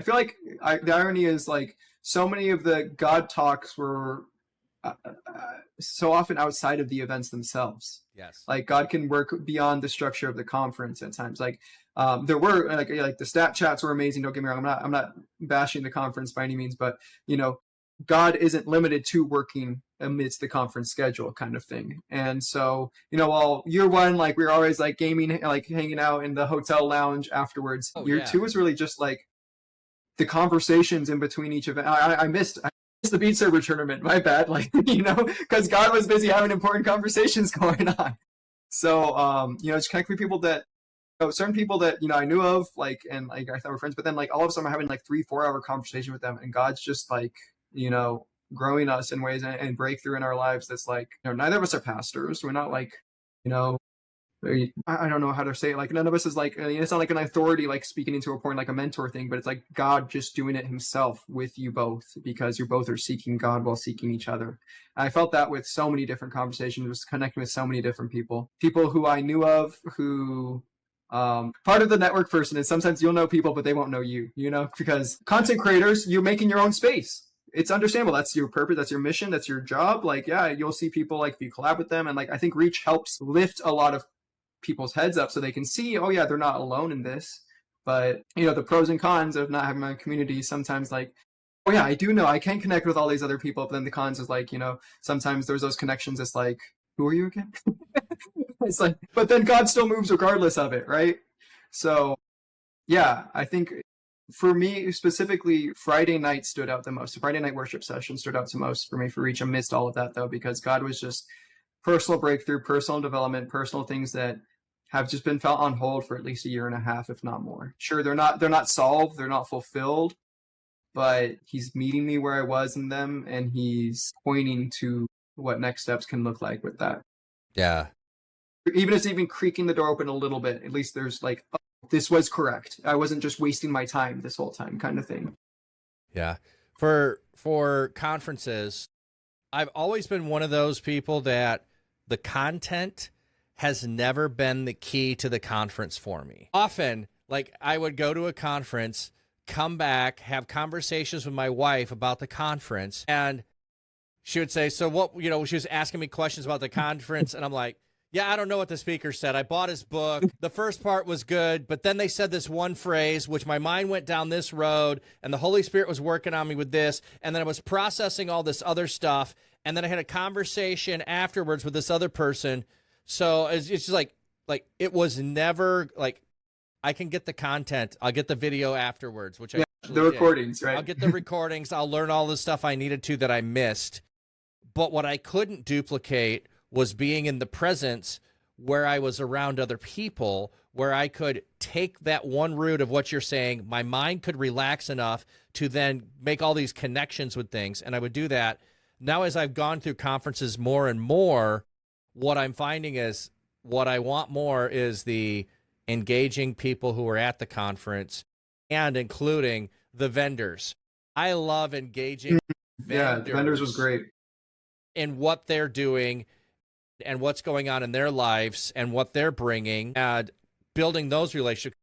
I feel like the irony is like so many of the God talks were so often outside of the events themselves. Yes. Like God can work beyond the structure of the conference at times. Like there were like the stat chats were amazing. Don't get me wrong. I'm not bashing the conference by any means, but you know, God isn't limited to working amidst the conference schedule kind of thing. And so, you know, while year one, like we were always like gaming, like hanging out in the hotel lounge afterwards. Oh, Year yeah. two was really just like the conversations in between each event. I missed the Beat Saber tournament. My bad. Like, you know, because God was busy having important conversations going on. So, you know, just connect with people that, you know, certain people that, you know, I knew of, like, and like I thought were friends, but then like all of a sudden I'm having like 3-4 hour conversation with them, and God's just like, you know, growing us in ways and breakthrough in our lives. That's like, you know, neither of us are pastors. We're not like, you know, I don't know how to say it. Like none of us is like, it's not like an authority, like speaking into a point, like a mentor thing, but it's like God just doing it himself with you both, because you both are seeking God while seeking each other. And I felt that with so many different conversations, was connecting with so many different people who I knew of, who, part of the network person is sometimes you'll know people, but they won't know you, you know, because content creators, you're making your own space. It's understandable. That's your purpose. That's your mission. That's your job. Like, yeah, you'll see people, like if you collab with them, and like, I think reach helps lift a lot of people's heads up so they can see, oh yeah, they're not alone in this. But you know, the pros and cons of not having a community, sometimes like, oh yeah, I do know I can connect with all these other people, but then the cons is like, you know, sometimes there's those connections. It's like, who are you again? It's like, but then God still moves regardless of it, right? So yeah, I think for me specifically, Friday night stood out the most. The Friday night worship session stood out the most for me for Reach, amidst all of that though, because God was just personal breakthrough, personal development, personal things that have just been felt on hold for at least 1.5 years, if not more. Sure, they're not solved, they're not fulfilled, but he's meeting me where I was in them, and he's pointing to what next steps can look like with that. Yeah. Even if it's even creaking the door open a little bit, at least there's like, oh, this was correct. I wasn't just wasting my time this whole time, kind of thing. Yeah. For conferences, I've always been one of those people that the content has never been the key to the conference for me. Often, like I would go to a conference, come back, have conversations with my wife about the conference, and she would say, so what, you know, she was asking me questions about the conference, and I'm like, yeah, I don't know what the speaker said. I bought his book. The first part was good, but then they said this one phrase, which my mind went down this road, and the Holy Spirit was working on me with this, and then I was processing all this other stuff, and then I had a conversation afterwards with this other person. So it's just like it was never like, I can get the content. I'll get the video afterwards, which I the recordings, right? I'll get the recordings. I'll learn all the stuff I needed to that I missed. But what I couldn't duplicate was being in the presence where I was around other people, where I could take that one root of what you're saying. My mind could relax enough to then make all these connections with things. And I would do that. Now, as I've gone through conferences more and more, what I'm finding is what I want more is the engaging people who are at the conference, and including the vendors. I love engaging vendors. Yeah, vendors was great. In what they're doing and what's going on in their lives and what they're bringing, and building those relationships.